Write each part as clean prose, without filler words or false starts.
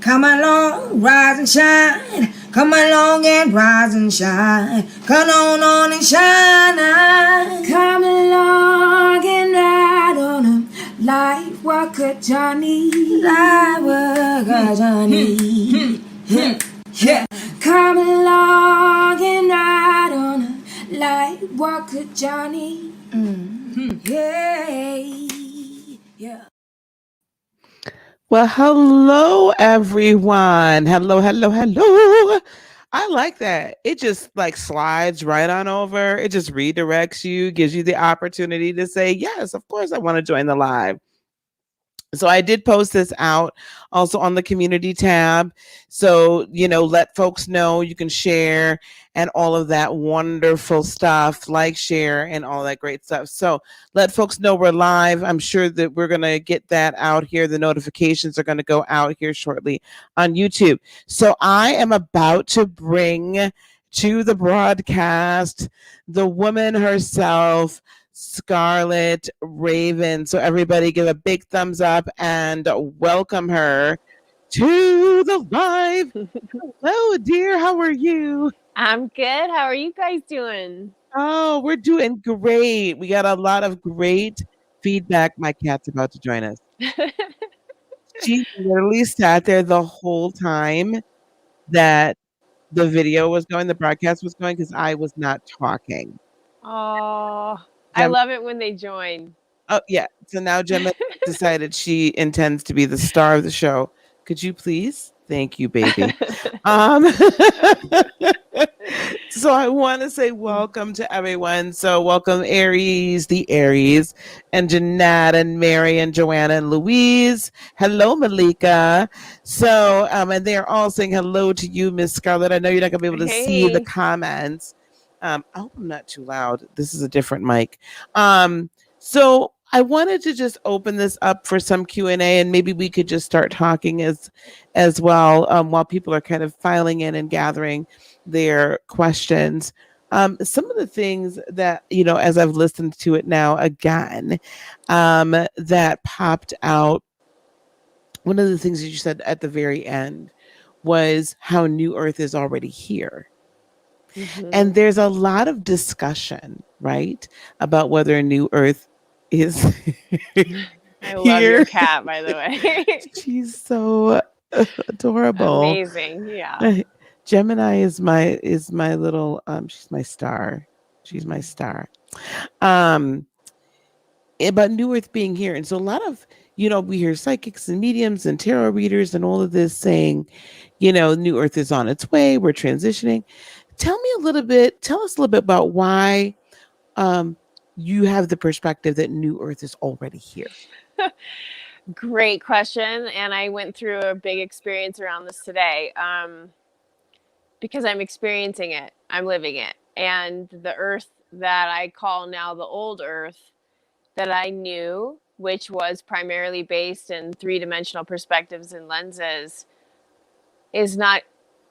Come along, rise and shine. Come along and rise and shine. Come on and shine. Come along and ride on a light walker Johnny. Light walker Johnny. Yeah. Come along and ride on a light walker Johnny. Yeah. Well, hello, everyone. Hello. I like that. It just like slides right on over. It just redirects you, gives you the opportunity to say, yes, of course, I want to join the live. So I did post this out also on the community tab. So, let folks know you can share and all of that wonderful stuff, like, share, and all that great stuff. So let folks know we're live. I'm sure that we're going to get that out here. The notifications are going to go out here shortly on YouTube. So I am about to bring to the broadcast the woman herself, Scarlet Ravin. So everybody give a big thumbs up and welcome her to the live. Hello, dear. How are you? I'm good. How are you guys doing? Oh, we're doing great. We got a lot of great feedback. My cat's about to join us. She literally sat there the whole time that the video was going, the broadcast was going, because I was not talking. Oh, I love it when they join. Oh, yeah. So now Gemma decided she intends to be the star of the show. Could you please? Thank you, baby. So I want to say welcome to everyone. So welcome Aries, the Aries, and Jeanette and Mary and Joanna and Louise. Hello, Malika. So, and they're all saying hello to you, Miss Scarlett. I know you're not going to be able to see the comments. I hope I'm not too loud. This is a different mic. So I wanted to just open this up for some Q&A, and maybe we could just start talking as well while people are kind of filing in and gathering their questions. Some of the things that, as I've listened to it now again, that popped out, one of the things that you said at the very end was how New Earth is already here. Mm-hmm. And there's a lot of discussion, right, about whether New Earth is I love your cat, by the way. She's so adorable. Amazing. Yeah. Gemini is my little she's my star. She's my star. About New Earth being here. And so a lot of, we hear psychics and mediums and tarot readers and all of this saying, New Earth is on its way, we're transitioning. Tell us a little bit about why you have the perspective that New Earth is already here. Great question. And I went through a big experience around this today because I'm experiencing it. I'm living it. And the Earth that I call now the old Earth that I knew, which was primarily based in three-dimensional perspectives and lenses, is not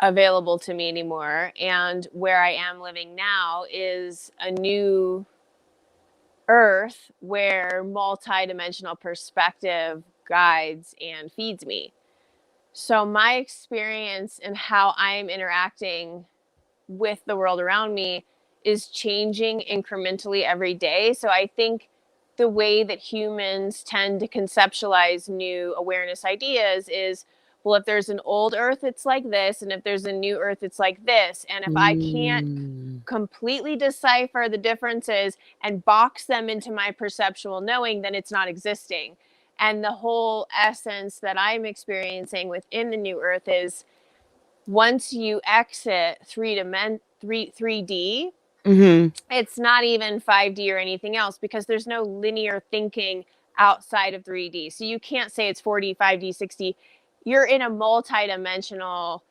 available to me anymore. And where I am living now is a new Earth where multi-dimensional perspective guides and feeds me. So my experience and how I'm interacting with the world around me is changing incrementally every day. So I think the way that humans tend to conceptualize new awareness ideas is, well, if there's an old Earth, it's like this. And if there's a new Earth, it's like this. And if I can't completely decipher the differences and box them into my perceptual knowing, then it's not existing. And the whole essence that I'm experiencing within the new Earth is once you exit 3D, it's not even 5D or anything else because there's no linear thinking outside of 3D. So you can't say it's 4D, 5D, 6D. You're in a multidimensional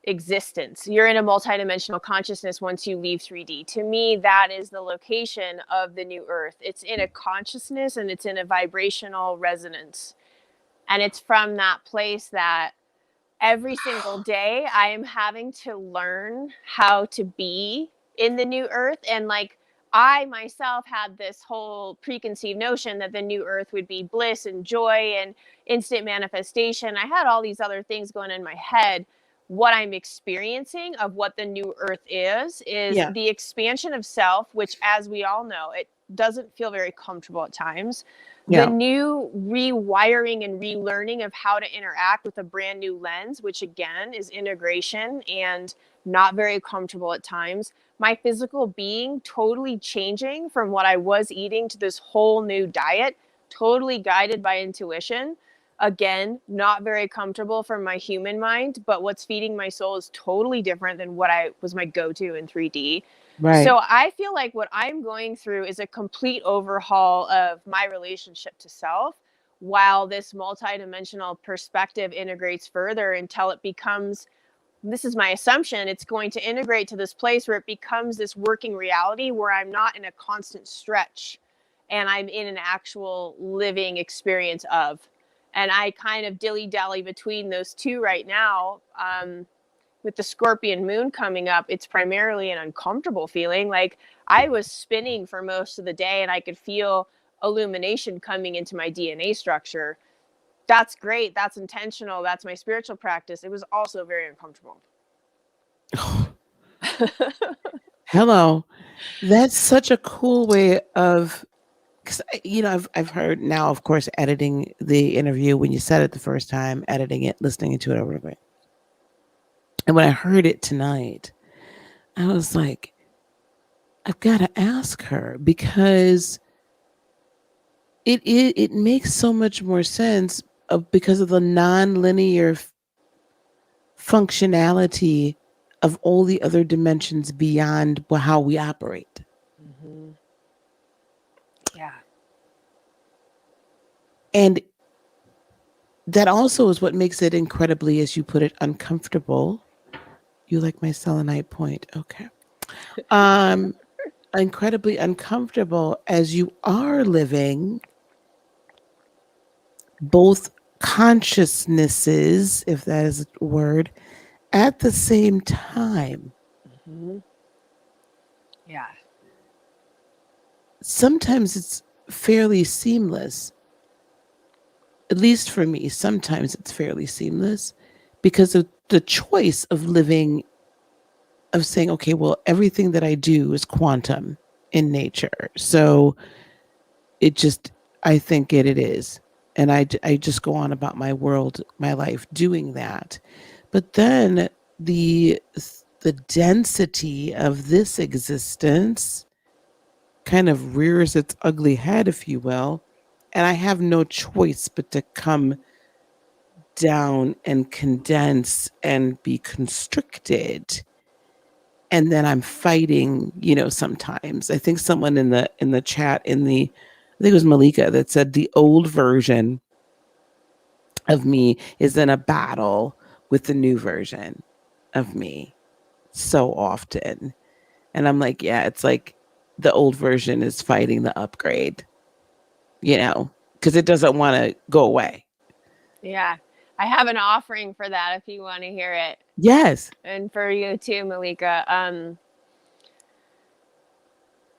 existence. You're in a multidimensional consciousness once you leave 3D. To me, that is the location of the new Earth. It's in a consciousness and it's in a vibrational resonance. And it's from that place that every single day I am having to learn how to be in the new Earth. And like, I myself had this whole preconceived notion that the new earth would be bliss and joy and instant manifestation. I had all these other things going in my head. What I'm experiencing of what the new earth is Yeah. the expansion of self, which, as we all know, it doesn't feel very comfortable at times. The Yeah. new rewiring and relearning of how to interact with a brand new lens, which again is integration and not very comfortable at times. My physical being totally changing from what I was eating to this whole new diet, totally guided by intuition. Again, not very comfortable for my human mind, but what's feeding my soul is totally different than what I was my go-to in 3D. Right. So I feel like what I'm going through is a complete overhaul of my relationship to self, while this multidimensional perspective integrates further until it becomes, this is my assumption, it's going to integrate to this place where it becomes this working reality where I'm not in a constant stretch and I'm in an actual living experience of. And I kind of dilly-dally between those two right now. With the Scorpion moon coming up, it's primarily an uncomfortable feeling. Like I was spinning for most of the day and I could feel illumination coming into my DNA structure. That's great. That's intentional. That's my spiritual practice. It was also very uncomfortable. Hello. That's such a cool way of, because I've heard now, of course, editing the interview when you said it the first time, editing it, listening to it over again. And when I heard it tonight, I was like, I've got to ask her, because it makes so much more sense because of the non-linear functionality of all the other dimensions beyond how we operate. Mm-hmm. Yeah. And that also is what makes it incredibly, as you put it, uncomfortable. You like my selenite point. Okay. Incredibly uncomfortable as you are living both consciousnesses, if that is a word, at the same time. Mm-hmm. Yeah. Sometimes it's fairly seamless. At least for me, sometimes it's fairly seamless because of the choice of living, of saying, okay, well, everything that I do is quantum in nature. So I think it is. And I just go on about my world, my life doing that. But then the density of this existence kind of rears its ugly head, if you will. And I have no choice but to come down and condense and be constricted. And then I'm fighting, sometimes. I think someone in the chat, I think it was Malika, that said the old version of me is in a battle with the new version of me so often. And I'm like, yeah, it's like the old version is fighting the upgrade, because it doesn't want to go away. Yeah. I have an offering for that if you want to hear it. Yes. And for you too, Malika.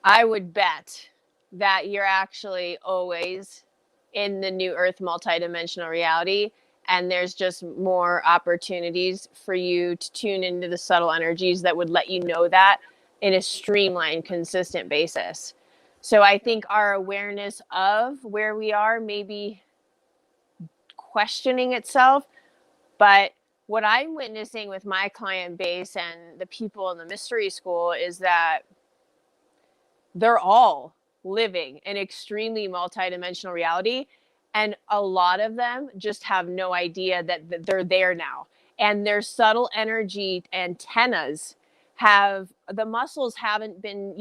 I would bet that you're actually always in the new earth multidimensional reality, and there's just more opportunities for you to tune into the subtle energies that would let you know that in a streamlined, consistent basis. So I think our awareness of where we are may be questioning itself, but what I'm witnessing with my client base and the people in the mystery school is that they're all living an extremely multidimensional reality. And a lot of them just have no idea that they're there now. And their subtle energy antennas the muscles haven't been,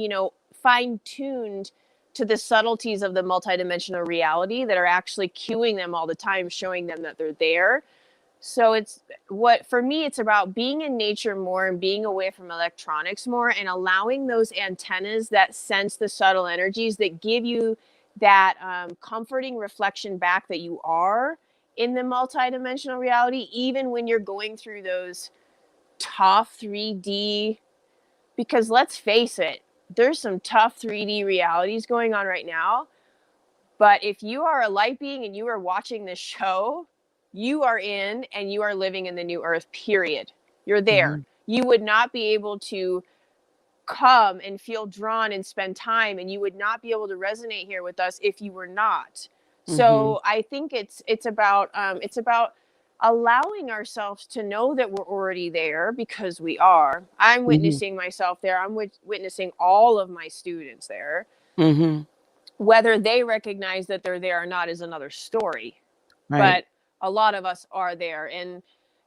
fine tuned to the subtleties of the multidimensional reality that are actually cueing them all the time, showing them that they're there. So for me, it's about being in nature more and being away from electronics more and allowing those antennas that sense the subtle energies that give you that comforting reflection back that you are in the multidimensional reality, even when you're going through those tough 3D, because let's face it, there's some tough 3D realities going on right now. But if you are a light being and you are watching this show, you are in and you are living in the new earth, period. You're there. You would not be able to come and feel drawn and spend time, and you would not be able to resonate here with us if you were not. So I think it's about allowing ourselves to know that we're already there, because we are. I'm witnessing myself there. I'm witnessing all of my students there. Whether they recognize that they're there or not is another story. But a lot of us are there. And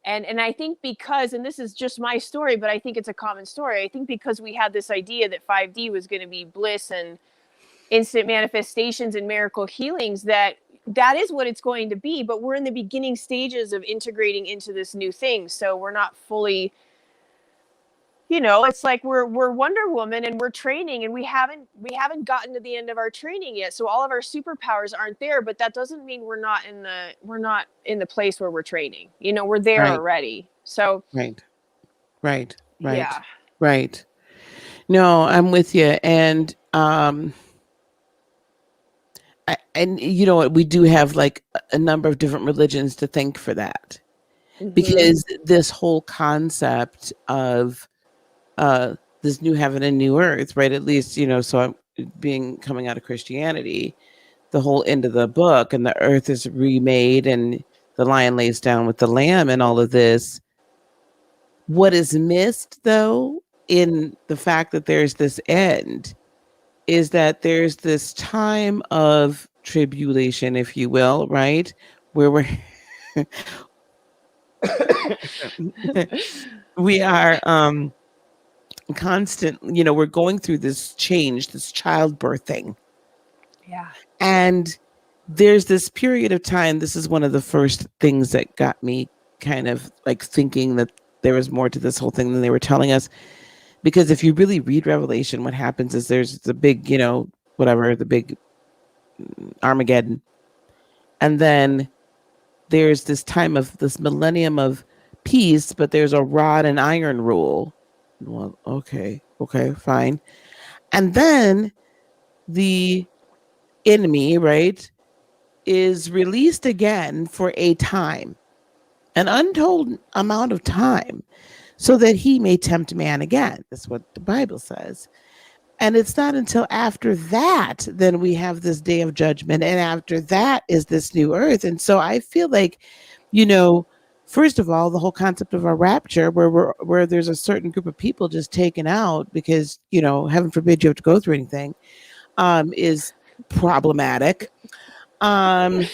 I think because, and this is just my story, but I think it's a common story. I think because we had this idea that 5D was going to be bliss and instant manifestations and miracle healings, that is what it's going to be. But we're in the beginning stages of integrating into this new thing. So we're not fully, it's like we're Wonder Woman and we're training, and we haven't gotten to the end of our training yet. So all of our superpowers aren't there, but that doesn't mean we're not in the place where we're training. We're there already. So Right. Yeah. Right. No, I'm with you. And we do have like a number of different religions to thank for that. Because this whole concept of this new heaven and new earth, right? At least, so I'm coming out of Christianity, the whole end of the book, and the earth is remade and the lion lays down with the lamb and all of this. What is missed, though, in the fact that there's this end, is that there's this time of tribulation, if you will, right? Where we are constant, we're going through this change, this childbirthing. Yeah. And there's this period of time. This is one of the first things that got me kind of like thinking that there was more to this whole thing than they were telling us. Because if you really read Revelation, what happens is there's the big, the big Armageddon. And then there's this time of this millennium of peace, but there's a rod and iron rule. Well, okay, fine. And then the enemy, right, is released again for a time, an untold amount of time, so that he may tempt man again. That's what the Bible says. And it's not until after that, then we have this day of judgment. And after that is this new earth. And so I feel like, first of all, the whole concept of a rapture, where there's a certain group of people just taken out because, heaven forbid you have to go through anything, is problematic. Boy.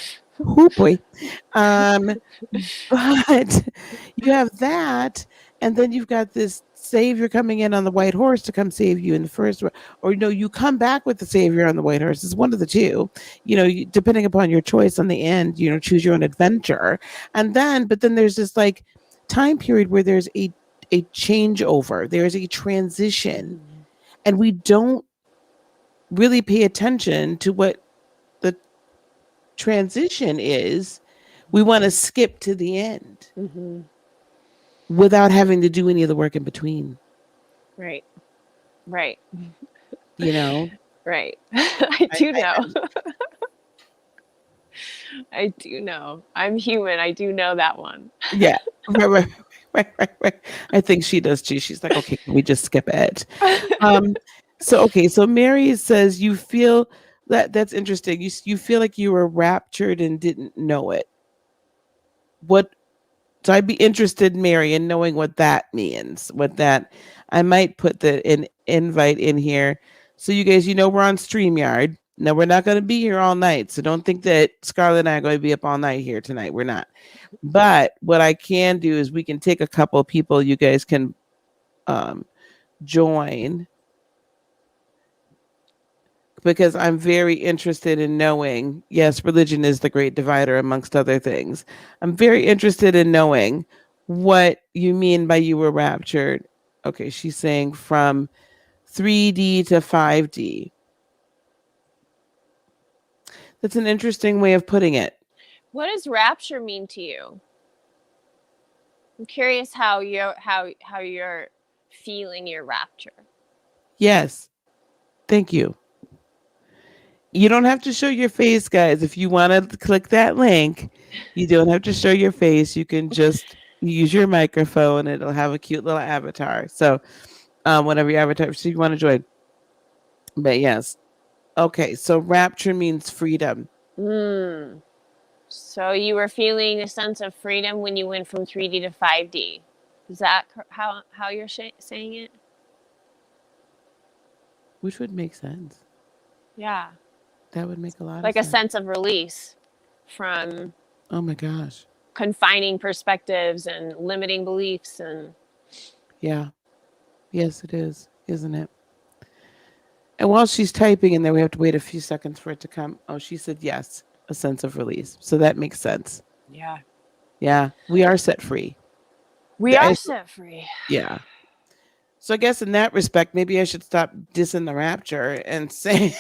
But you have that, and then you've got this savior coming in on the white horse to come save you in the first, or you come back with the savior on the white horse. It's one of the two, depending upon your choice on the end, choose your own adventure. And then, but then there's this like time period where there's a changeover, there's a transition, and we don't really pay attention to what the transition is. We want to skip to the end without having to do any of the work in between. Right. Right. Right. I do know. I do know. I'm human. I do know that one. Yeah. Right. I think she does too. She's like, okay, can we just skip it? So Mary says you feel that's interesting. You feel like you were raptured and didn't know it. So I'd be interested, Mary, in knowing what that means. I might put an invite in here. So you guys, we're on StreamYard. Now, we're not going to be here all night. So don't think that Scarlet and I are going to be up all night here tonight. We're not. But what I can do is we can take a couple of people. You guys can join. Because I'm very interested in knowing, yes, religion is the great divider amongst other things. I'm very interested in knowing what you mean by you were raptured. Okay, she's saying from 3D to 5D. That's an interesting way of putting it. What does rapture mean to you? I'm curious how you're feeling your rapture. Yes. Thank you. You don't have to show your face, guys. If you want to click that link, you don't have to show your face. You can just use your microphone. It'll have a cute little avatar. So, whatever your avatar, so you want to join. But yes. Okay. So rapture means freedom. So you were feeling a sense of freedom when you went from 3D to 5D. Is that how you're saying it? Which would make sense. Yeah. That would make a lot like of a sense. sense of release from Oh my gosh. confining perspectives and limiting beliefs and Yeah. Yes, it is, isn't it? And while she's typing in there, we have to wait a few seconds for it to come. Oh, she said yes, a sense of release. So that makes sense. yeah. Yeah, we are set free. We are set free. Yeah. So I guess in that respect, maybe I should stop dissing the rapture and say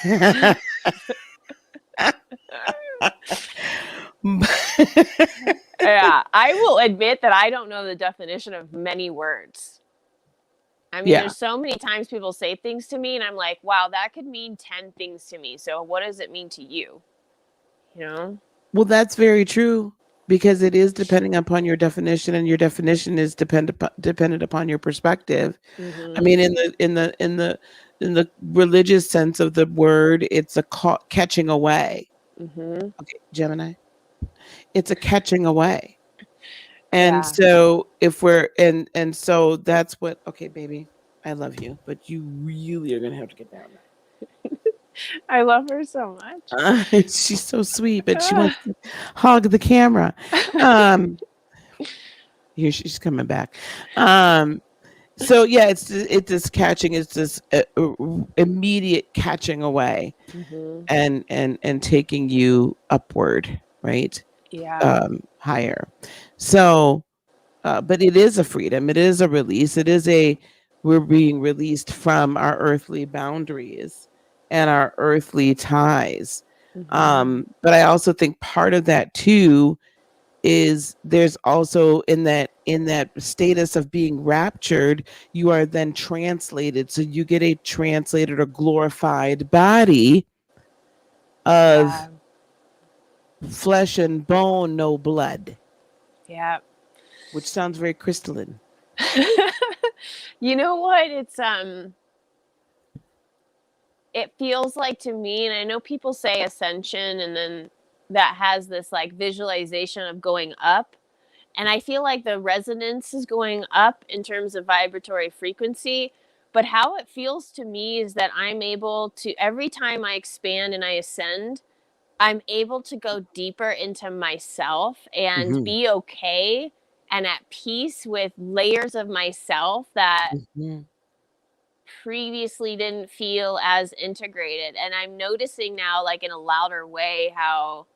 Yeah, I will admit that I don't know the definition of many words. I mean, there's so many times people say things to me and I'm like, wow, that could mean 10 things to me. So what does it mean to you? You know? Well, that's very true because it is depending upon your definition, and your definition is dependent upon your perspective. Mm-hmm. I mean, in the religious sense of the word, it's a catching away. Mm-hmm. Okay, Gemini. It's a catching away. And so if we're and so that's what, okay, baby, I love you, but you really are gonna have to get down there. I love her so much. She's so sweet, but she wants to hog the camera. Here she's coming back. So yeah, it's this catching, it's this immediate catching away, and taking you upward, right? Yeah. Higher. So, but it is a freedom. It is a release. We're being released from our earthly boundaries and our earthly ties. But I also think part of that too is there's also in that status of being raptured, you are then translated. So you get a translated or glorified body of flesh and bone, no blood. Yeah. Which sounds very crystalline. You know what? It feels like to me, and I know people say ascension, and then that has this like visualization of going up. And I feel like the resonance is going up in terms of vibratory frequency. But how it feels to me is that I'm able to, every time I expand and I ascend, I'm able to go deeper into myself and be okay and at peace with layers of myself that previously didn't feel as integrated. And I'm noticing now, like in a louder way, how,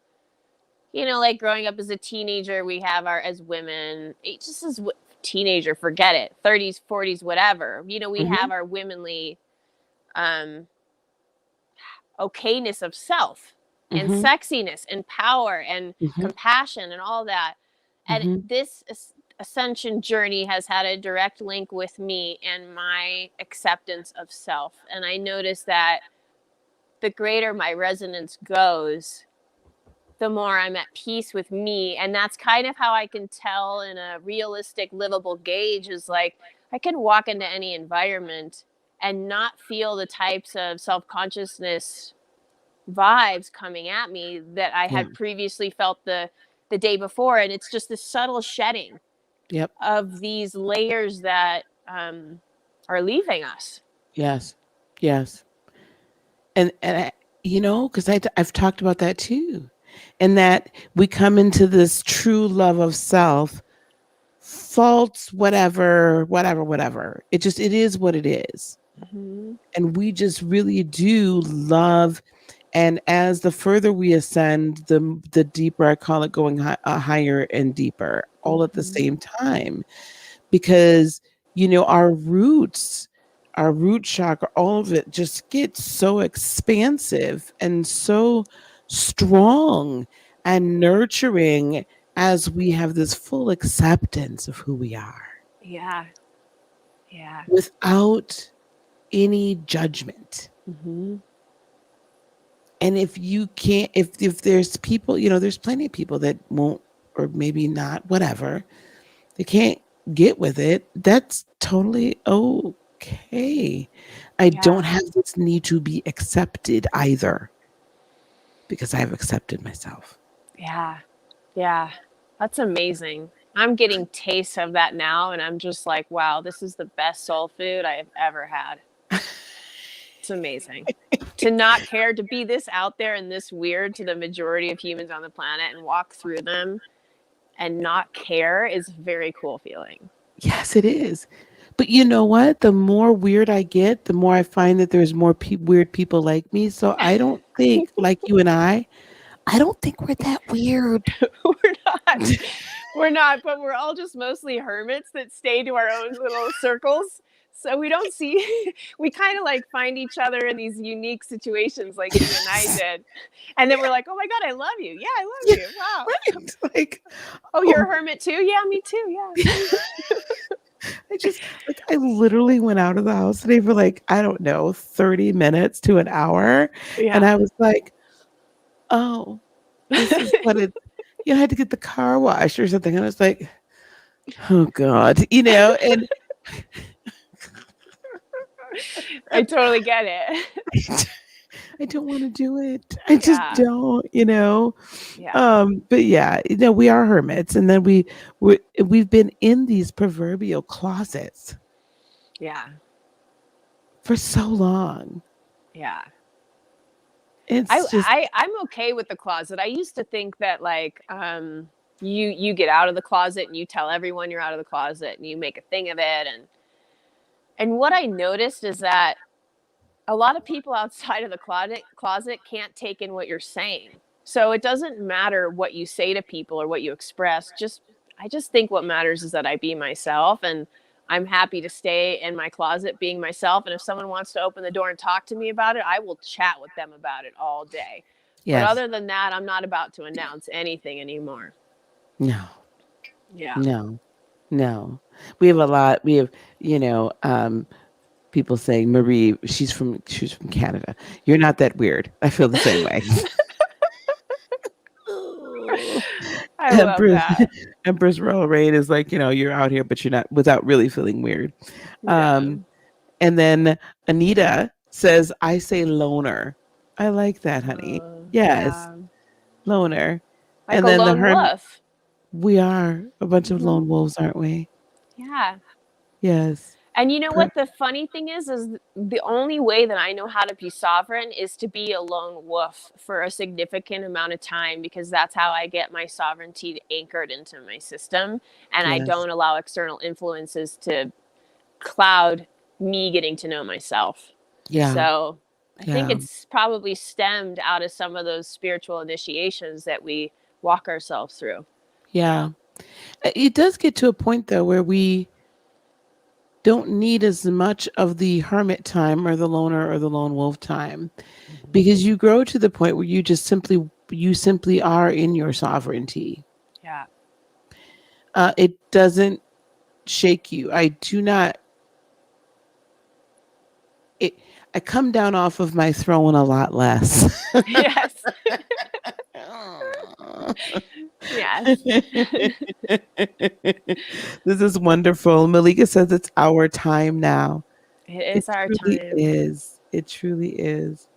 you know, like growing up as a teenager, we have as women, just as teenager, forget it, 30s, 40s, whatever, you know, we have our womanly okayness of self and sexiness and power and compassion and all that. And this ascension journey has had a direct link with me and my acceptance of self. And I notice that the greater my resonance goes, the more I'm at peace with me. And that's kind of how I can tell in a realistic, livable gauge is like, I can walk into any environment and not feel the types of self-consciousness vibes coming at me that I had previously felt the day before. And it's just this subtle shedding of these layers that are leaving us. Yes. And you know, because I've talked about that too. And that we come into this true love of self, faults, whatever. It is what it is. And we just really do love. And as the further we ascend, the deeper, I call it going higher and deeper, all at the same time. Because, you know, our roots, our root chakra, all of it just gets so expansive and so strong and nurturing as we have this full acceptance of who we are. Yeah. Without any judgment. Mm-hmm. And if you can't, if there's people, you know, there's plenty of people that won't, or maybe not, whatever, they can't get with it. That's totally okay. I don't Yeah. have this need to be accepted either, because I've accepted myself. Yeah. Yeah. That's amazing. I'm getting tastes of that now, and I'm just like, wow, this is the best soul food I have ever had. It's amazing. To not care, to be this out there and this weird to the majority of humans on the planet and walk through them and not care is a very cool feeling. Yes, it is. But you know what? The more weird I get, the more I find that there's more weird people like me. So I don't think, like you and I don't think we're that weird. We're not. We're not, but we're all just mostly hermits that stay to our own little circles. So we don't see, we kind of like find each other in these unique situations like you and I did. And then we're like, oh my God, I love you. Yeah, I love you. Wow. Right. Like, Oh, you're a hermit too? Yeah, me too. Yeah. I literally went out of the house today for like, I don't know, 30 minutes to an hour. And Yeah. I was like, oh, this is what it, you know, I had to get the car washed or something. And I was like, oh God, you know, and I totally get it. I don't want to do it. I just Yeah. don't, you know. Yeah. But yeah, you know, we are hermits, and then we've been in these proverbial closets Yeah. for so long. Yeah. It's just I'm okay with the closet. I used to think that like you get out of the closet and you tell everyone you're out of the closet and you make a thing of it, and what I noticed is that a lot of people outside of the closet can't take in what you're saying. So it doesn't matter what you say to people or what you express. I just think what matters is that I be myself, and I'm happy to stay in my closet being myself. And if someone wants to open the door and talk to me about it, I will chat with them about it all day. But yes, other than that, I'm not about to announce anything anymore. no, Yeah. no, no. We have a lot. We have, you know, people saying, Marie, she's from Canada. You're not that weird. I feel the same way. I love Empress, that. Empress Royal Rain is like, you know, you're out here, but you're not, without really feeling weird. Yeah. And then Anita says, I say loner. I like that, honey. Yes, Yeah. loner. Like And a then the lone hermit, wolf. we are a bunch of Mhm. lone wolves, aren't we? Yeah. Yes. And you know Per- what the funny thing is the only way that I know how to be sovereign is to be a lone wolf for a significant amount of time, because that's how I get my sovereignty anchored into my system, and I yes. don't allow external influences to cloud me getting to know myself. Yeah. So I think Yeah. it's probably stemmed out of some of those spiritual initiations that we walk ourselves through. Yeah. It does get to a point though where we don't need as much of the hermit time or the loner or the lone wolf time, because you grow to the point where you simply are in your sovereignty. Yeah. It doesn't shake you. I do not. It. I come down off of my throne a lot less. Yes. Yes. This is wonderful. Malika says it's our time now. It It is our truly time. is. It truly is.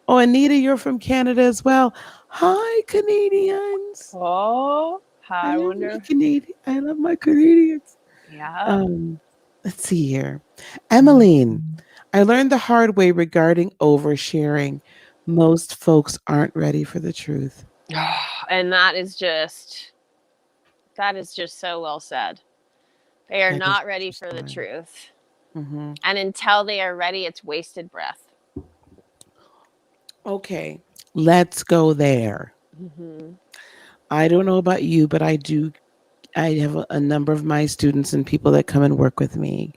Oh, Anita, you're from Canada as well. Hi, Canadians. Oh, I I love my wonder. Canadian. I love my Canadians. Yeah. Um, let's see here. Emmeline, I learned the hard way regarding oversharing. Most folks aren't ready for the truth. And that is just so well said. They are That is not ready for the interesting. truth. Mm-hmm. And until they are ready, it's wasted breath. Okay, let's go there. Mm-hmm. I don't know about you, but I do. I have a number of my students and people that come and work with me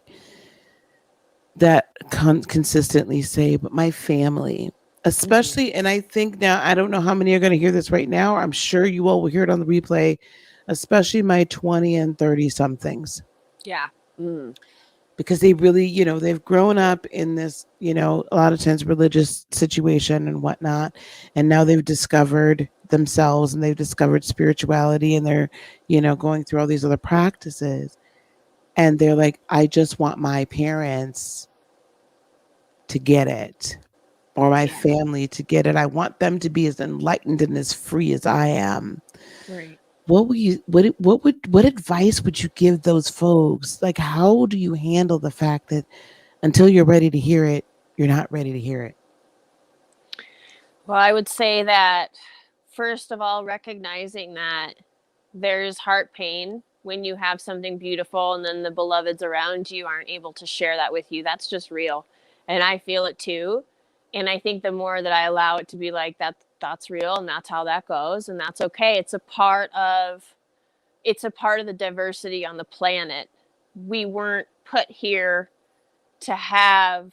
that consistently say, but my family, especially, and I think now, I don't know how many are going to hear this right now. I'm sure you all will hear it on the replay, especially my 20 and 30 somethings. Yeah. Mm. because they really, they've grown up in this, a lot of times religious situation and whatnot. And now they've discovered themselves and they've discovered spirituality and they're, going through all these other practices. And they're like, I just want my parents to get it or my family to get it. I want them to be as enlightened and as free as I am. Right. What advice would you give those folks? Like, how do you handle the fact that until you're ready to hear it, you're not ready to hear it? Well, I would say that first of all, recognizing that there's heart pain when you have something beautiful and then the beloveds around you aren't able to share that with you. That's just real. And I feel it too. And I think the more that I allow it to be like that's real and that's how that goes and that's okay. It's a part of the diversity on the planet. We weren't put here to have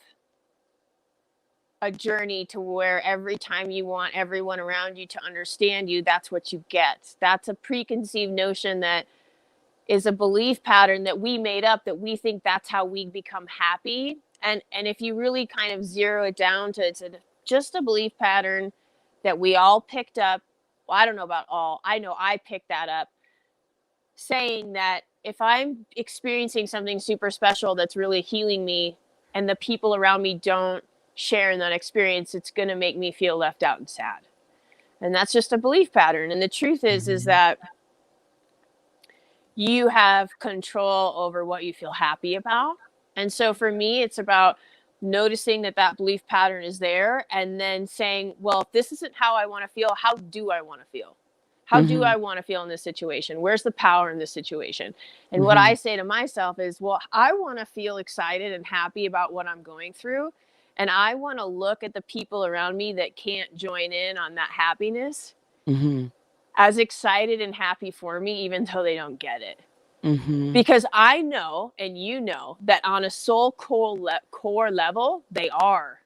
a journey to where every time you want everyone around you to understand you, that's what you get. That's a preconceived notion that is a belief pattern that we made up, that we think that's how we become happy. And if you really kind of zero it down to it's just a belief pattern that we all picked up. Well, I don't know about all. I know I picked that up, saying that if I'm experiencing something super special that's really healing me and the people around me don't share in that experience, it's going to make me feel left out and sad. And that's just a belief pattern. And the truth is that you have control over what you feel happy about. And so for me, it's about noticing that belief pattern is there and then saying, well, if this isn't how I want to feel, how do I want to feel? How do I want to feel in this situation? Where's the power in this situation? And what I say to myself is, well, I want to feel excited and happy about what I'm going through. And I want to look at the people around me that can't join in on that happiness as excited and happy for me, even though they don't get it. Because I know, and you know, that on a soul core level, they are.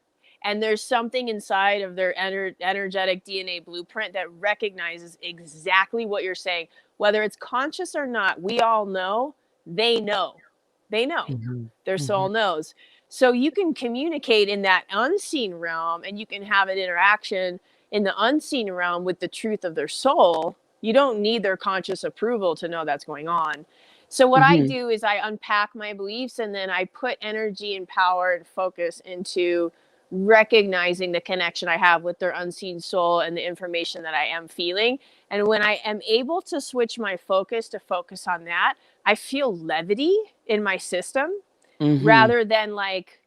And there's something inside of their energetic DNA blueprint that recognizes exactly what you're saying. Whether it's conscious or not, we all know, they know. They know. Their soul knows. So you can communicate in that unseen realm and you can have an interaction in the unseen realm with the truth of their soul. You don't need their conscious approval to know that's going on. So what I do is I unpack my beliefs and then I put energy and power and focus into recognizing the connection I have with their unseen soul and the information that I am feeling. And when I am able to switch my focus to focus on that, I feel levity in my system rather than like,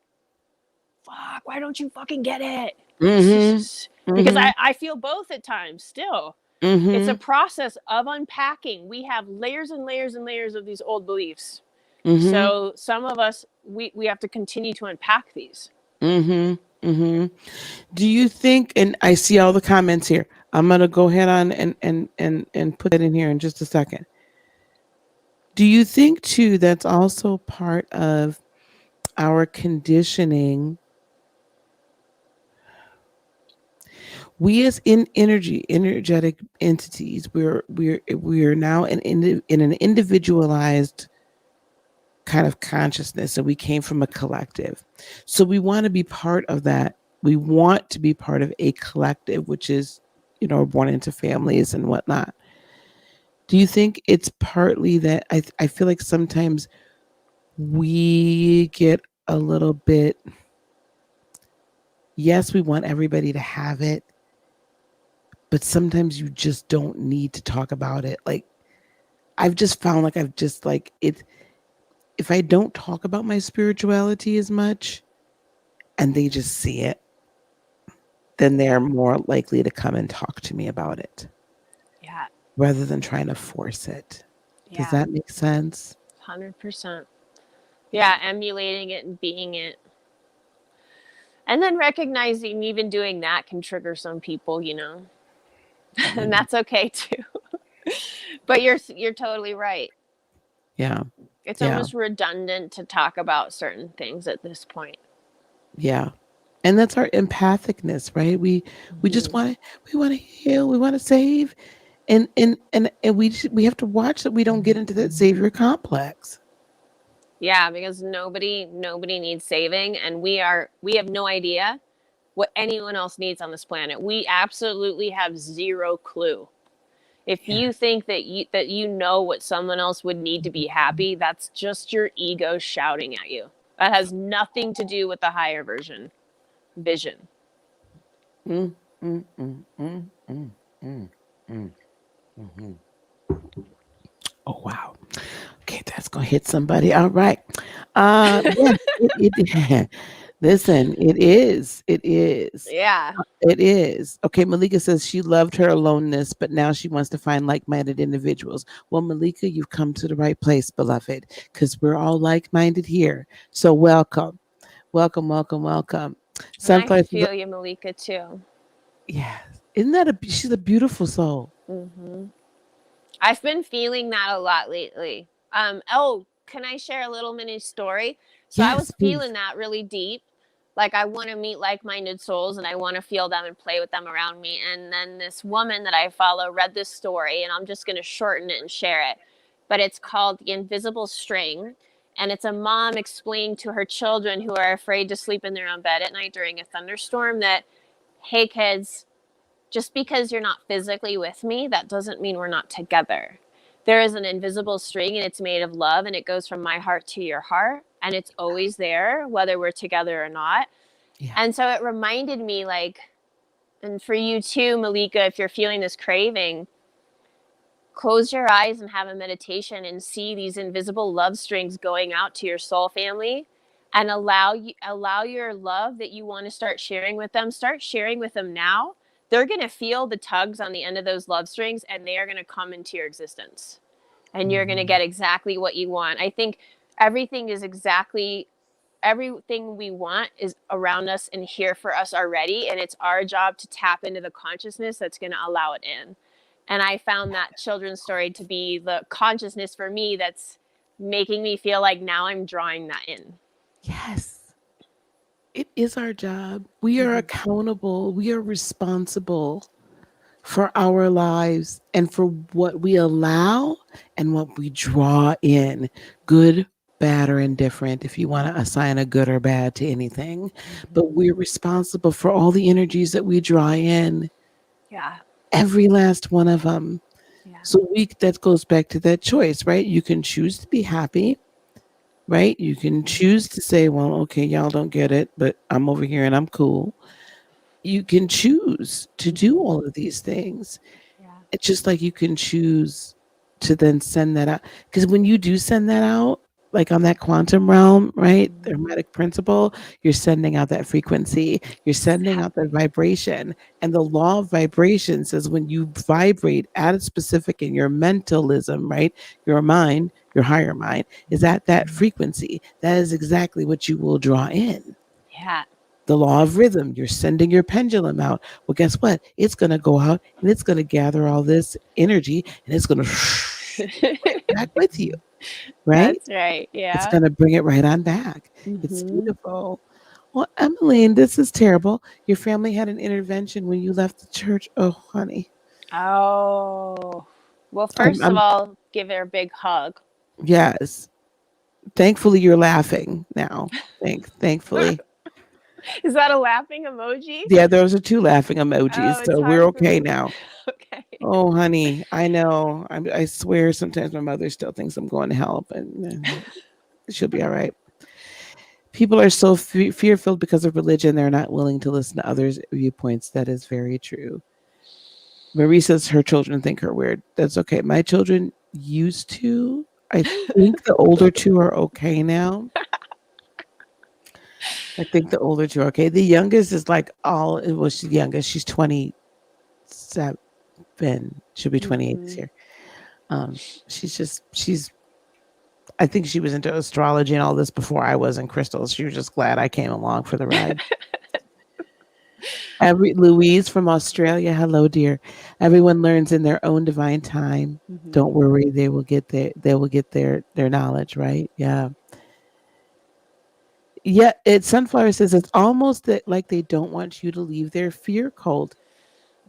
fuck, why don't you fucking get it? Because I feel both at times still. It's a process of unpacking. We have layers and layers and layers of these old beliefs. So some of us, we have to continue to unpack these. Do you think, and I see all the comments here, I'm going to go ahead on and put that in here in just a second. Do you think too, that's also part of our conditioning? We as energetic entities, we're now in an individualized kind of consciousness, and we came from a collective. So we want to be part of that. We want to be part of a collective, which is, born into families and whatnot. Do you think it's partly that I feel like sometimes we get a little bit, yes, we want everybody to have it, but sometimes you just don't need to talk about it. Like, I've just found like if I don't talk about my spirituality as much and they just see it, then they're more likely to come and talk to me about it. Yeah. Rather than trying to force it. Yeah. Does that make sense? 100%. Yeah, emulating it and being it. And then recognizing even doing that can trigger some people, and that's okay too. But you're totally right. Yeah. It's almost redundant to talk about certain things at this point. Yeah. And that's our empathicness, right? We just want to heal, we want to save. And we have to watch that we don't get into that savior complex. Yeah, because nobody needs saving, and we have no idea what anyone else needs on this planet. We absolutely have zero clue. If Yeah. you think that you know what someone else would need to be happy, that's just your ego shouting at you. That has nothing to do with the higher vision. Mm, mm, mm, mm, mm, mm, mm, mhm. Oh wow. Okay, that's gonna hit somebody. All right. Yeah, listen, it is. It is. Yeah. It is. Okay, Malika says she loved her aloneness, but now she wants to find like-minded individuals. Well, Malika, you've come to the right place, beloved, because we're all like-minded here. So welcome. Welcome, welcome, welcome. And I Sunflower says, feel you, Malika, too. yeah. Isn't that she's a beautiful soul. Hmm. I've been feeling that a lot lately. Oh, can I share a little mini story? So I Yes, was please. feeling that really deep. Like I want to meet like-minded souls and I want to feel them and play with them around me. And then this woman that I follow read this story, and I'm just going to shorten it and share it. But it's called The Invisible String. And it's a mom explaining to her children who are afraid to sleep in their own bed at night during a thunderstorm that, hey kids, just because you're not physically with me, that doesn't mean we're not together. There is an invisible string and it's made of love, and it goes from my heart to your heart, and it's always there whether we're together or not. Yeah. And so it reminded me, like, and for you too, Malika, if you're feeling this craving, close your eyes and have a meditation and see these invisible love strings going out to your soul family, and allow your love that you want to start sharing with them, start sharing with them now. They're going to feel the tugs on the end of those love strings, and they are going to come into your existence, and you're going to Mhm. get exactly what you want. I think everything is exactly everything we want is around us and here for us already, and it's our job to tap into the consciousness that's going to allow it in. And I found that children's story to be the consciousness for me that's making me feel like now I'm drawing that in. Yes. It is our job. We are Mm-hmm. accountable. We are responsible for our lives and for what we allow and what we draw in, good, bad, or indifferent, if you want to assign a good or bad to anything. But we're responsible for all the energies that we draw in, Yeah. every last one of them. Yeah. So that goes back to that choice, right? You can choose to be happy, right? You can choose to say, well, okay, y'all don't get it, but I'm over here and I'm cool. You can choose to do all of these things. Yeah. It's just like you can choose to then send that out. Because when you do send that out, like on that quantum realm, right? The Mm-hmm. hermetic principle, you're sending out that frequency, you're sending out that Exactly. vibration. And the law of vibration says when you vibrate at a specific in your mentalism, right? Your mind, your higher mind, is at that frequency. That is exactly what you will draw in. Yeah. The law of rhythm, you're sending your pendulum out. Well, guess what? It's going to go out and it's going to gather all this energy and it's going to right back with you, right? That's right. It's Yeah. going to bring it right on back. It's Mm-hmm. beautiful. Well, Emmeline, this is terrible. Your family had an intervention when you left the church. Oh, honey. Oh. Well, I'm, first of I'm all, give her a big hug. yes. Thankfully, you're laughing now. Thankfully. Is that a laughing emoji? Yeah, those are two laughing emojis. Oh, it's So we're hard for okay me. now. Okay. Oh, honey, I know. I swear sometimes my mother still thinks I'm going to hell, but she'll be all right. People are so fear-filled because of religion, they're not willing to listen to others' viewpoints. That is very true. Marie says her children think her weird. That's okay. My children used to. I think the older two are okay now. I think the older two are okay. The youngest is like well, she's the youngest. She's 27. She'll be 28 this Mm-hmm. year. She's I think she was into astrology and all this before I was in crystals. She was just glad I came along for the ride. Louise from Australia, hello, dear. Everyone learns in their own divine time. Mm-hmm. Don't worry, they will get their knowledge, right? Yeah. Yeah, Sunflower says it's almost that like they don't want you to leave their fear cult.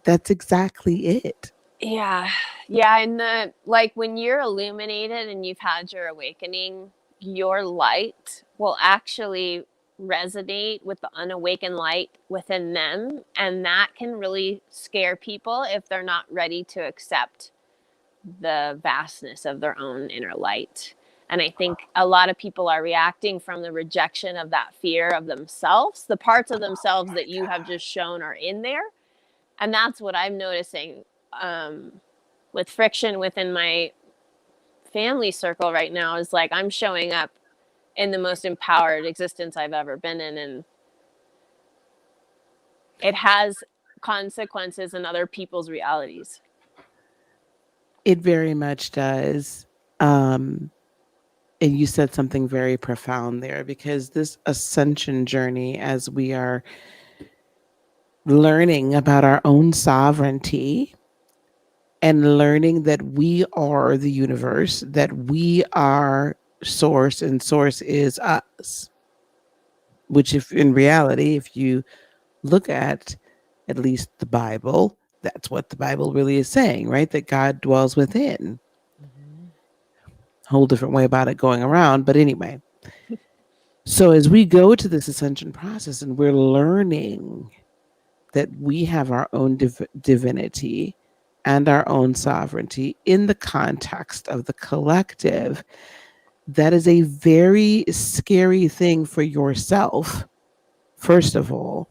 That's exactly it. Yeah. Yeah. And like when you're illuminated and you've had your awakening, your light will actually resonate with the unawakened light within them, and that can really scare people if they're not ready to accept the vastness of their own inner light. And I think a lot of people are reacting from the rejection of that fear of themselves. The parts of themselves that you have just shown are in there. And that's what I'm noticing with friction within my family circle right now, is like I'm showing up in the most empowered existence I've ever been in. And it has consequences in other people's realities. It very much does. And you said something very profound there, because this ascension journey, as we are learning about our own sovereignty and learning that we are the universe, that we are source and source is us, which, if in reality, if you look at least the Bible, that's what the Bible really is saying, right? That God dwells within. Whole different way about it going around, but anyway. So as we go to this ascension process and we're learning that we have our own divinity and our own sovereignty in the context of the collective, that is a very scary thing for yourself, first of all.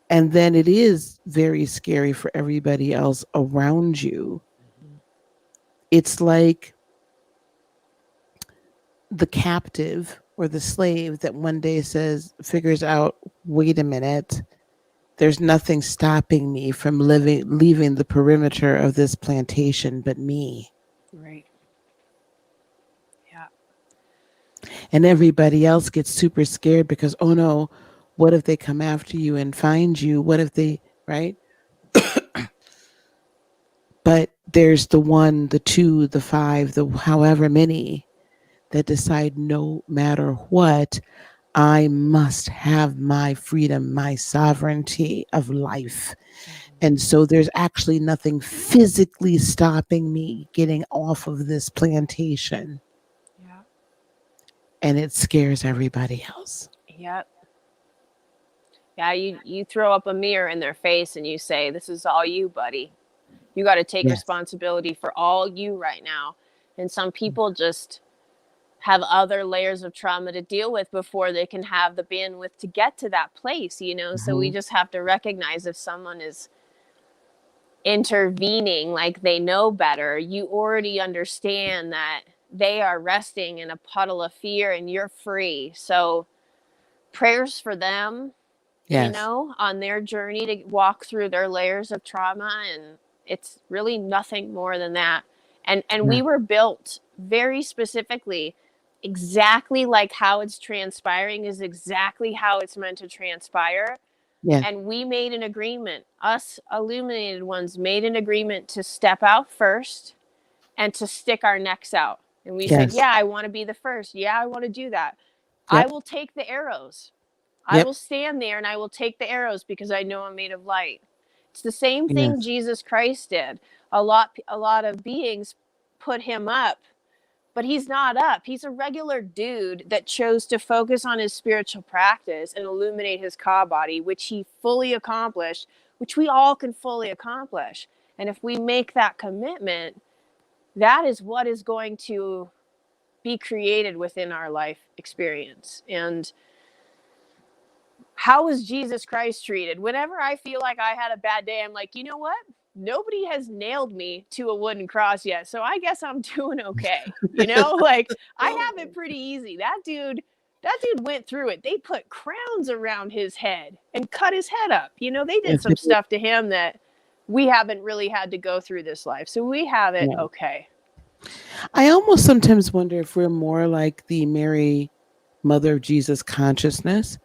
And then it is very scary for everybody else around you. It's like the captive or the slave that one day figures out, wait a minute, there's nothing stopping me from leaving the perimeter of this plantation but me. Right. Yeah. And everybody else gets super scared because, oh no, what if they come after you and find you? What if they, right? But there's the one, the two, the five, the however many that decide, no matter what, I must have my freedom, my sovereignty of life. And so there's actually nothing physically stopping me getting off of this plantation. Yeah. And it scares everybody else. Yep. Yeah, you throw up a mirror in their face and you say, this is all you, buddy. You got to take responsibility for all you right now. And some people just have other layers of trauma to deal with before they can have the bandwidth to get to that place, you know? So we just have to recognize if someone is intervening like they know better, you already understand that they are resting in a puddle of fear and you're free. So prayers for them, you know, on their journey to walk through their layers of trauma. And it's really nothing more than that. And we were built very specifically, exactly like how it's transpiring is exactly how it's meant to transpire. Yeah. And we made an agreement, us illuminated ones made an agreement to step out first and to stick our necks out. And we said, yeah, I want to be the first. Yeah, I want to do that. I will take the arrows. I will stand there and I will take the arrows because I know I'm made of light. It's the same thing Jesus Christ did. A lot of beings put him up, but he's not up. He's a regular dude that chose to focus on his spiritual practice and illuminate his ka body, which he fully accomplished, which we all can fully accomplish. And if we make that commitment, that is what is going to be created within our life experience. And how was Jesus Christ treated? Whenever I feel like I had a bad day, I'm like, you know what? Nobody has nailed me to a wooden cross yet. So I guess I'm doing okay. You know, like I have it pretty easy. That dude went through it. They put crowns around his head and cut his head up. You know, they did some stuff to him that we haven't really had to go through this life. So we have it okay. I almost sometimes wonder if we're more like the Mary, Mother of Jesus consciousness,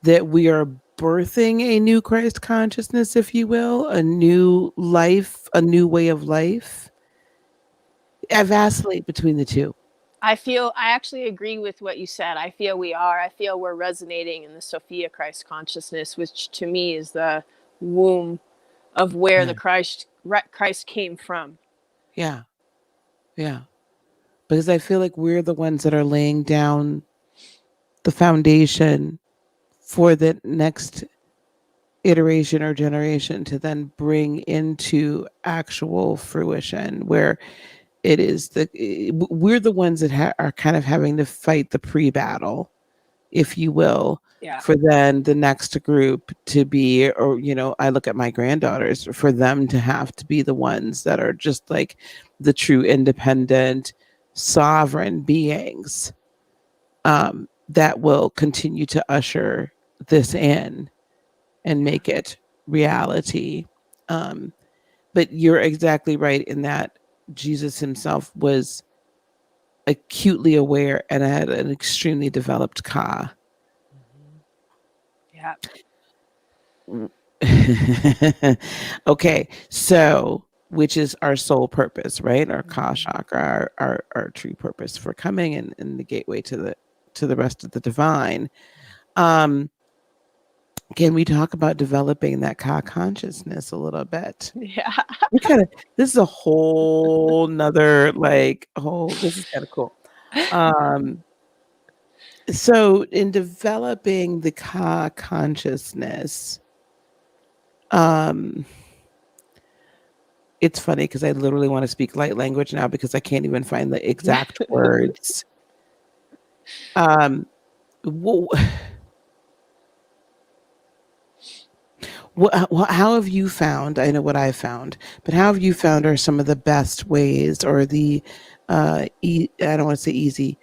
that we are birthing a new Christ consciousness, if you will, a new life, a new way of life. I vacillate between the two. I actually agree with what you said. I feel we're resonating in the Sophia Christ consciousness, which to me is the womb of where the Christ came from. Yeah. Yeah. because I feel like we're the ones that are laying down the foundation for the next iteration or generation to then bring into actual fruition, where it is we're the ones that are kind of having to fight the pre-battle, if you will, Yeah. for then the next group to be, or I look at my granddaughters, for them to have to be the ones that are just like the true independent sovereign beings, that will continue to usher this in and make it reality. But you're exactly right in that Jesus himself was acutely aware and had an extremely developed ka. Yeah. Okay, so which is our soul purpose, right? Our ka chakra, our true purpose for coming, and the gateway to the rest of the divine. Can we talk about developing that ka consciousness a little bit? Yeah. This is a whole nother, this is kind of cool. So in developing the ka consciousness, it's funny because I literally want to speak light language now because I can't even find the exact words. How have you found? I know what I've found, but how have you found are some of the best ways, or the I don't want to say easy,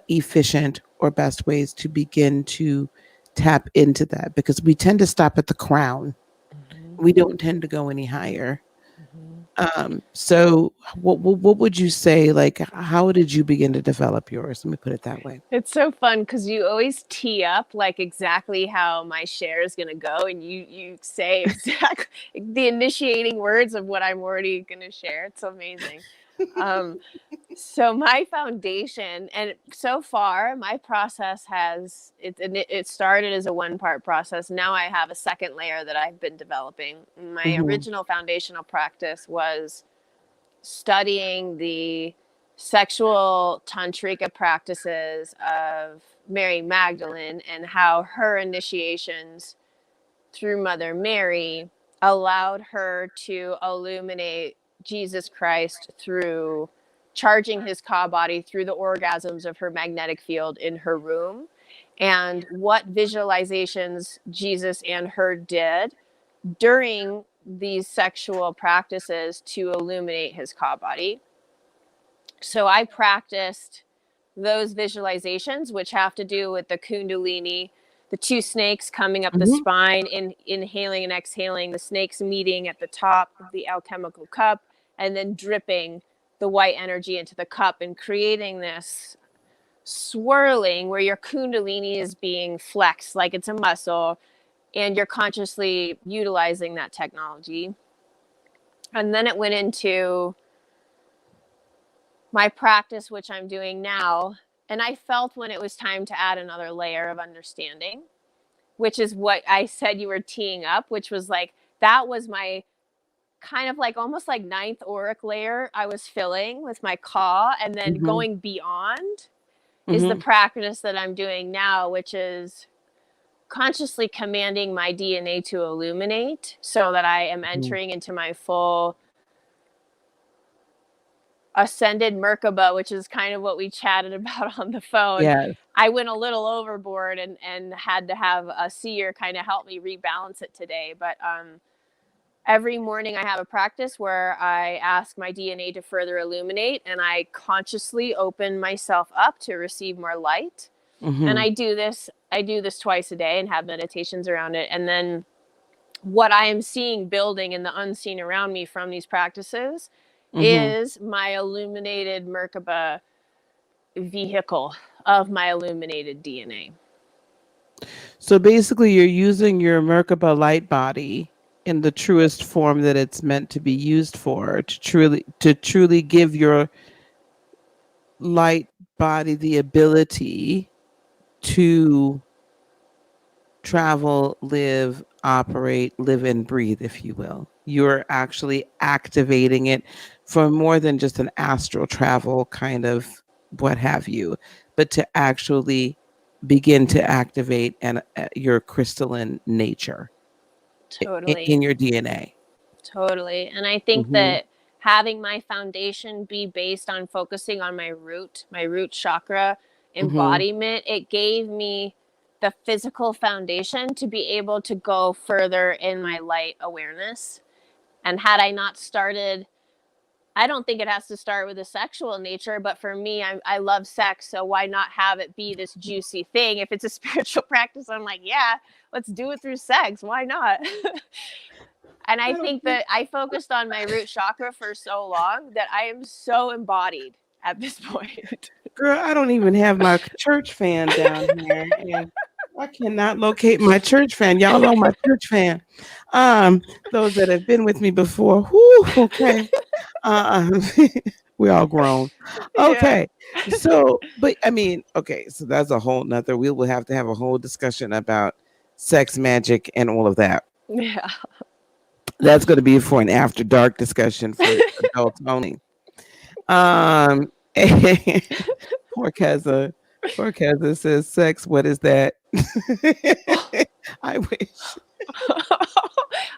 efficient, or best ways to begin to tap into that? Because we tend to stop at the crown. We don't tend to go any higher. So what would you say, like, how did you begin to develop yours? Let me put it that way. It's so fun because you always tee up like exactly how my share is going to go, and you say exactly the initiating words of what I'm already going to share. It's amazing. So my foundation, and so far my process it started as a 1-part process. Now I have a second layer that I've been developing. My original foundational practice was studying the sexual tantrika practices of Mary Magdalene and how her initiations through Mother Mary allowed her to illuminate Jesus Christ through charging his ka body through the orgasms of her magnetic field in her room, and what visualizations Jesus and her did during these sexual practices to illuminate his ka body. So I practiced those visualizations, which have to do with the kundalini, the 2 snakes coming up the spine, inhaling and exhaling, the snakes meeting at the top of the alchemical cup, and then dripping the white energy into the cup and creating this swirling where your kundalini is being flexed like it's a muscle, and you're consciously utilizing that technology. And then it went into my practice, which I'm doing now. And I felt when it was time to add another layer of understanding, which is what I said you were teeing up, which was like, that was my kind of like almost like 9th auric layer I was filling with my ka. And then going beyond is the practice that I'm doing now, which is consciously commanding my DNA to illuminate so that I am entering into my full ascended Merkaba, which is kind of what we chatted about on the phone. Yes. I went a little overboard and had to have a seer kind of help me rebalance it today. But every morning I have a practice where I ask my DNA to further illuminate, and I consciously open myself up to receive more light. And I do this twice a day and have meditations around it. And then what I am seeing building in the unseen around me from these practices is my illuminated Merkaba vehicle of my illuminated DNA. So basically, you're using your Merkaba light body in the truest form that it's meant to be used for, to truly give your light body the ability to travel, live, operate, live and breathe, if you will. You're actually activating it for more than just an astral travel kind of what have you, but to actually begin to activate your crystalline nature Totally. in your DNA. Totally. And I think Mm-hmm. that having my foundation be based on focusing on my root chakra Mm-hmm. embodiment, it gave me the physical foundation to be able to go further in my light awareness. And had I not started, I don't think it has to start with a sexual nature, but for me, I love sex. So why not have it be this juicy thing? If it's a spiritual practice, I'm like, yeah, let's do it through sex. Why not? And I I don't think think, that I focused on my root chakra for so long that I am so embodied at this point. girl, I don't even have my church fan down here, and I cannot locate my church fan. Y'all know my church fan. Those that have been with me before. Whoo, okay. Uh, we all grown. Yeah. Okay. So, but I mean, okay, so that's a whole nother, we will have to have a whole discussion about sex magic and all of that. Yeah. That's going to be for an after dark discussion for adults only. Um, poor Keza. Poor Keza says, sex, what is that? I wish.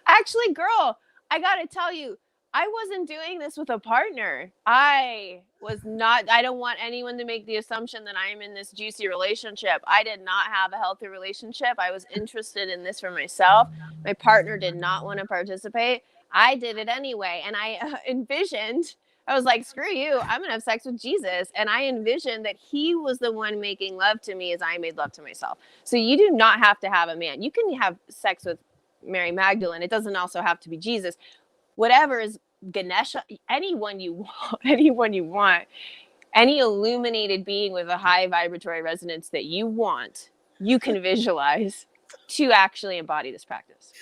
Actually, girl, I got to tell you, I wasn't doing this with a partner. I was not, I don't want anyone to make the assumption that I am in this juicy relationship. I did not have a healthy relationship. I was interested in this for myself. My partner did not want to participate. I did it anyway. And I envisioned, I was like, screw you, I'm going to have sex with Jesus. And I envisioned that he was the one making love to me as I made love to myself. So you do not have to have a man. You can have sex with Mary Magdalene. It doesn't also have to be Jesus. Whatever is Ganesha, anyone you want, any illuminated being with a high vibratory resonance that you want, you can visualize to actually embody this practice.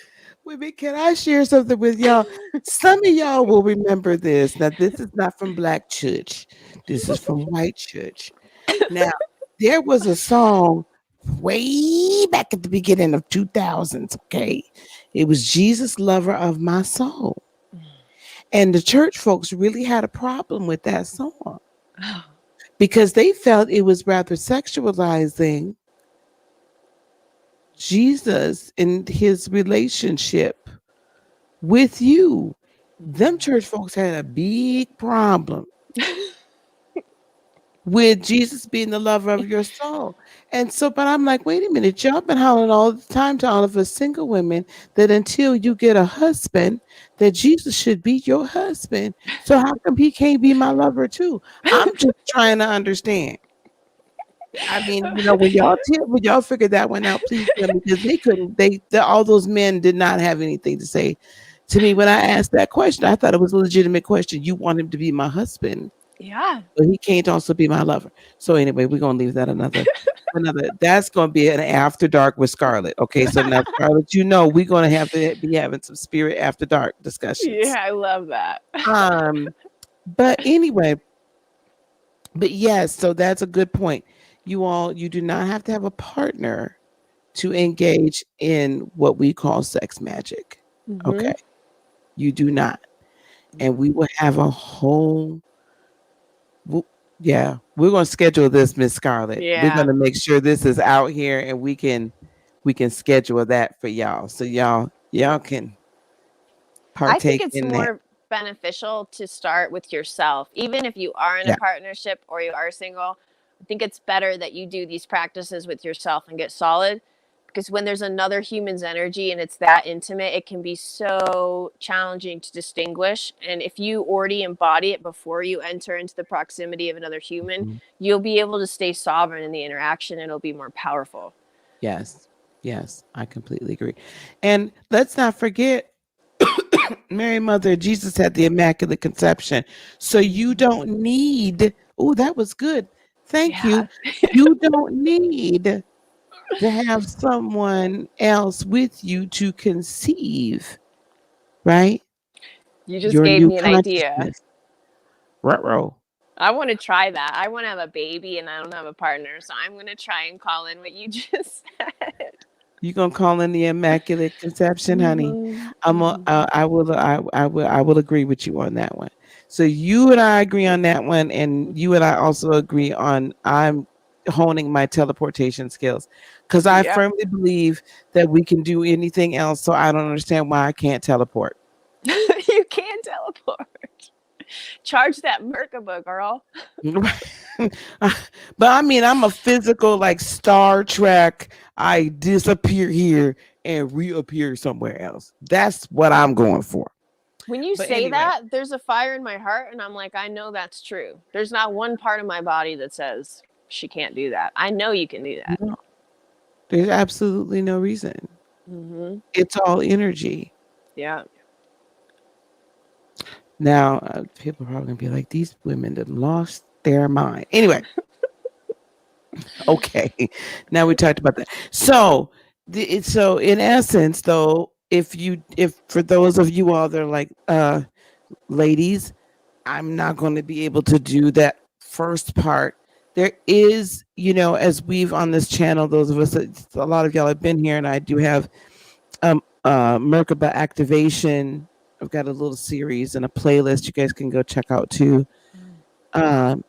Wait, can I share something with y'all? Some of y'all will remember this. Now, this is not from Black church. This is from white church. Now, there was a song way back at the beginning of 2000s, okay? It was Jesus, Lover of My Soul. And the church folks really had a problem with that song because they felt it was rather sexualizing Jesus and his relationship with you. Them church folks had a big problem with Jesus being the lover of your soul. And so, but I'm like, wait a minute, y'all been hollering all the time to all of us single women that until you get a husband, that Jesus should be your husband. So how come he can't be my lover too? I'm just trying to understand. I mean, when y'all figured that one out, please tell me, because they couldn't. All those men did not have anything to say to me when I asked that question. I thought it was a legitimate question. You want him to be my husband? Yeah. But he can't also be my lover. So anyway, we're gonna leave that another. That's gonna be an after dark with Scarlet. Okay, so now Scarlet, we're gonna have to be having some spirit after dark discussions. Yeah, I love that. But anyway, but yes, so that's a good point. You do not have to have a partner to engage in what we call sex magic. Mm-hmm. Okay, you do not, and we will have a whole. Yeah, we're gonna schedule this, Miss Scarlett. Yeah. We're gonna make sure this is out here, and we can schedule that for y'all, so y'all can I think partake it's in that. more beneficial to start with yourself. Even if you are in Yeah. a partnership or you are single, I think it's better that you do these practices with yourself and get solid. Because when there's another human's energy and it's that intimate, it can be so challenging to distinguish. And if you already embody it before you enter into the proximity of another human, Mhm. you'll be able to stay sovereign in the interaction and it'll be more powerful. Yes, I completely agree. And let's not forget, Mary Mother of Jesus had the immaculate conception, so you don't need. Oh, that was good. Thank you. You don't need to have someone else with you to conceive, right? You just Your gave new me an idea. consciousness. Ruh-roh. I want to try that. I want to have a baby and I don't have a partner, so I'm going to try and call in what you just said. You gonna call in the immaculate conception, honey? Mhm. I'm a, Mhm. I will agree with you on that one. So you and I agree on that one, and you and I also agree on I'm honing my teleportation skills because I Yep. firmly believe that we can do anything else. So I don't understand why I can't teleport. You can teleport. Charge that Merkaba, girl. But I mean, I'm a physical like Star Trek. I disappear here and reappear somewhere else. That's what I'm going for. When you But say anyway, that, there's a fire in my heart, and I'm like, I know that's true. There's not one part of my body that says she can't do that. I know you can do that. no, there's absolutely no reason. Mm-hmm. It's all energy. Yeah. Now, people are probably gonna be like, these women that lost their mind. Anyway, okay. Now we talked about that. So, so in essence, though, if for those of you all that are like, ladies, I'm not going to be able to do that first part. There is, as we've on this channel, those of us, a lot of y'all have been here, and I do have Merkaba activation. I've got a little series and a playlist you guys can go check out too. Um,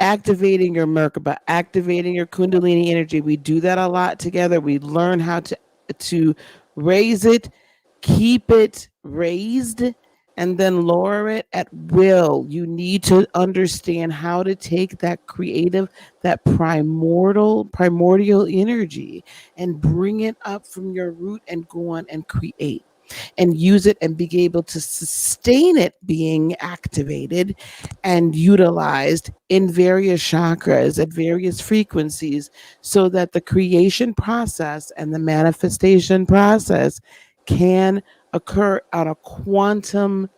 Activating your Merkaba, activating your Kundalini energy. We do that a lot together. We learn how to raise it, keep it raised, and then lower it at will. You need to understand how to take that creative, that primordial energy and bring it up from your root and go on and create and use it and be able to sustain it being activated and utilized in various chakras at various frequencies so that the creation process and the manifestation process can occur on a quantum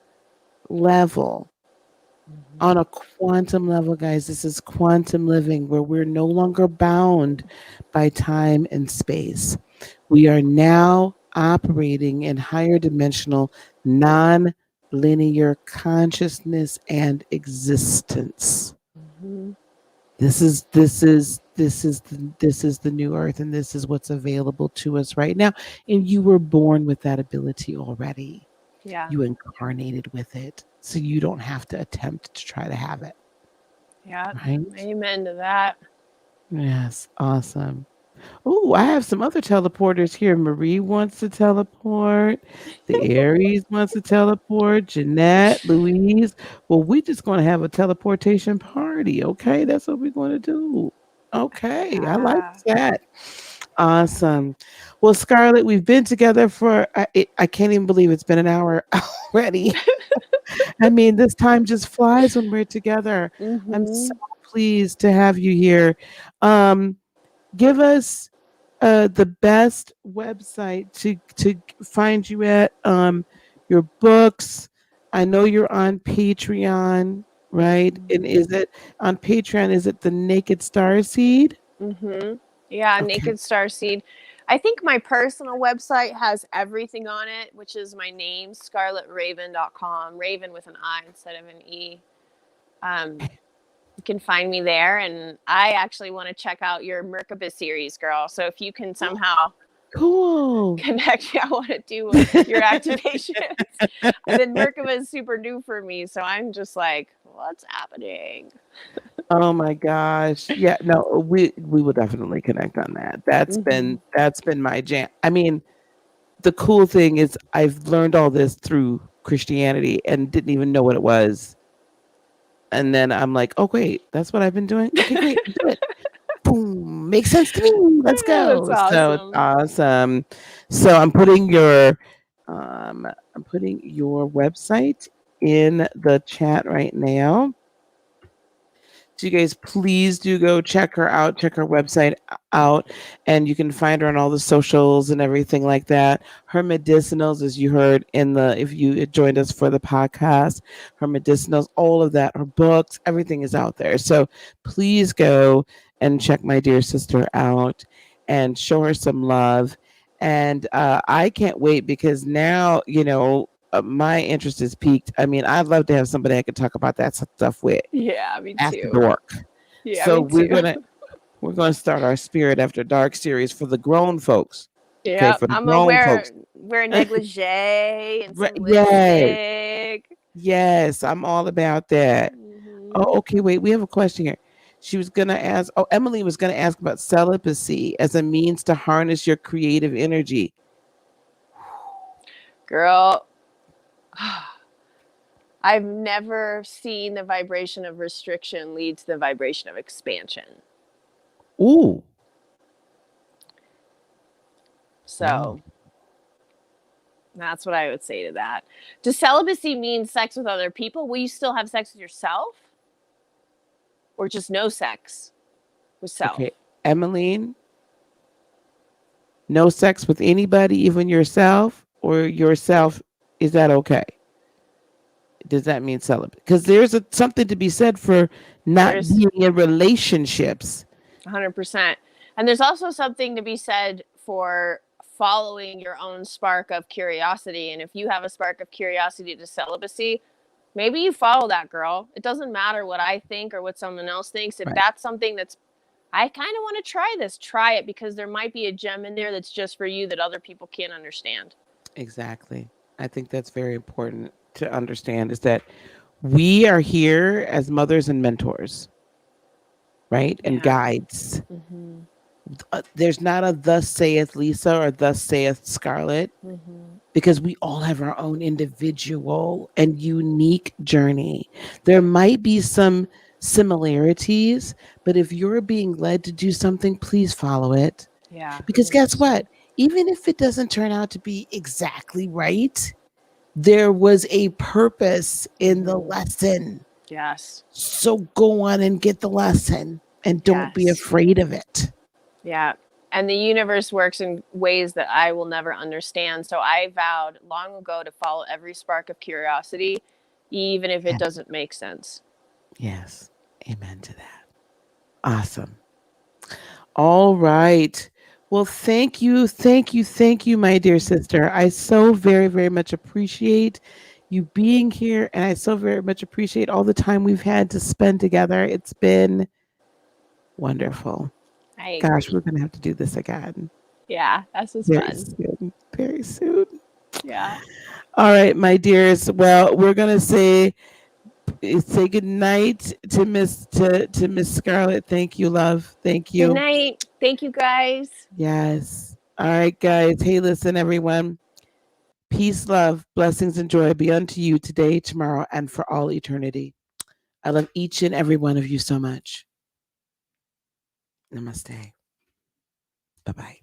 level. On a quantum level, guys, this is quantum living where we're no longer bound by time and space. We are now operating in higher dimensional, non linear consciousness and existence. Mm-hmm. This is the new earth, and this is what's available to us right now. And you were born with that ability already. Yeah. You incarnated with it, so you don't have to attempt to try to have it. Yeah. Right? Amen to that. Yes, awesome. Oh, I have some other teleporters here. Marie wants to teleport. The Aries wants to teleport. Jeanette, Louise. Well, we're just going to have a teleportation party. Okay, that's what we're going to do. Okay, I like Ah. that. Awesome. Well, Scarlet, we've been together for, I can't even believe it's been an hour already. I mean, this time just flies when we're together. I'm so Mm-hmm. pleased to have you here. Um, Give us the best website to find you at. Your books. I know you're on Patreon, right? And is it on Patreon? Is it the Naked Star Seed? Mm-hmm. Yeah, Okay. Naked Star Seed. I think my personal website has everything on it, which is my name, scarletravin.com, Raven with an I instead of an E. You can find me there, and I actually want to check out your Merkaba series, girl. So if you can somehow Cool. connect me, I want to do your activations. And then Merkaba is super new for me, so I'm just like, what's happening? Oh my gosh. Yeah, no, we will definitely connect on that. Mm-hmm. That's been my jam. I mean, the cool thing is I've learned all this through Christianity and didn't even know what it was. And then I'm like, oh wait, that's what I've been doing. Okay, great, do it. Boom, makes sense to me. Let's Yeah, that's go. So it's awesome. awesome. So I'm putting your website in the chat right now. So you guys, please do go check her out, check her website out, and you can find her on all the socials and everything like that. Her medicinals, as you heard if you joined us for the podcast, her medicinals, all of that, her books, everything is out there. So please go and check my dear sister out and show her some love. And I can't wait because now, my interest is peaked. I mean, I'd love to have somebody I could talk about that stuff with Yeah, me after too. dark. Yeah, So me we're too. gonna We're going to start our Spirit After Dark series for the grown folks. Yeah, Okay, for the I'm gonna grown folks. wear negligee and some Yes, lipstick. yes, I'm all about that. Mhm. Oh, okay, wait, we have a question here. She was going to ask, Emily was going to ask about celibacy as a means to harness your creative energy. Girl, I've never seen the vibration of restriction lead to the vibration of expansion. Ooh. So that's what I would say to that. Does celibacy mean sex with other people? Will you still have sex with yourself? Or just no sex with self? Okay, Emmeline, no sex with anybody, even yourself, or yourself, is that okay? Does that mean celibate? Because there's something to be said for not being in relationships. 100%. And there's also something to be said for following your own spark of curiosity. And if you have a spark of curiosity to celibacy, maybe you follow that, girl. It doesn't matter what I think or what someone else thinks. If that's something that's, I kind of want to try this, try it, because there might be a gem in there that's just for you that other people can't understand. Exactly. I think that's very important to understand, is that we are here as mothers and mentors, right? And guides. Mm-hmm. There's not a thus saith Lisa or thus saith Scarlet, because we all have our own individual and unique journey. There might be some similarities, but if you're being led to do something, please follow it. Yeah. Because guess what? Even if it doesn't turn out to be exactly right, there was a purpose in the lesson. Yes. So go on and get the lesson and don't be afraid of it. Yeah. And the universe works in ways that I will never understand. So I vowed long ago to follow every spark of curiosity, even if it doesn't make sense. Yes. Amen to that. Awesome. All right. Well, thank you, my dear sister. I so very, very much appreciate you being here, and I so very much appreciate all the time we've had to spend together. It's been wonderful. I agree. Gosh, we're going to have to do this again. Yeah, this was very fun. Soon, very soon. Yeah. All right, my dears. Well, we're going to say good night to Miss Scarlet. Thank you, love. Thank you. Good night. Thank you, guys. Yes. All right, guys. Hey, listen, everyone. Peace, love, blessings, and joy be unto you today, tomorrow, and for all eternity. I love each and every one of you so much. Namaste. Bye-bye.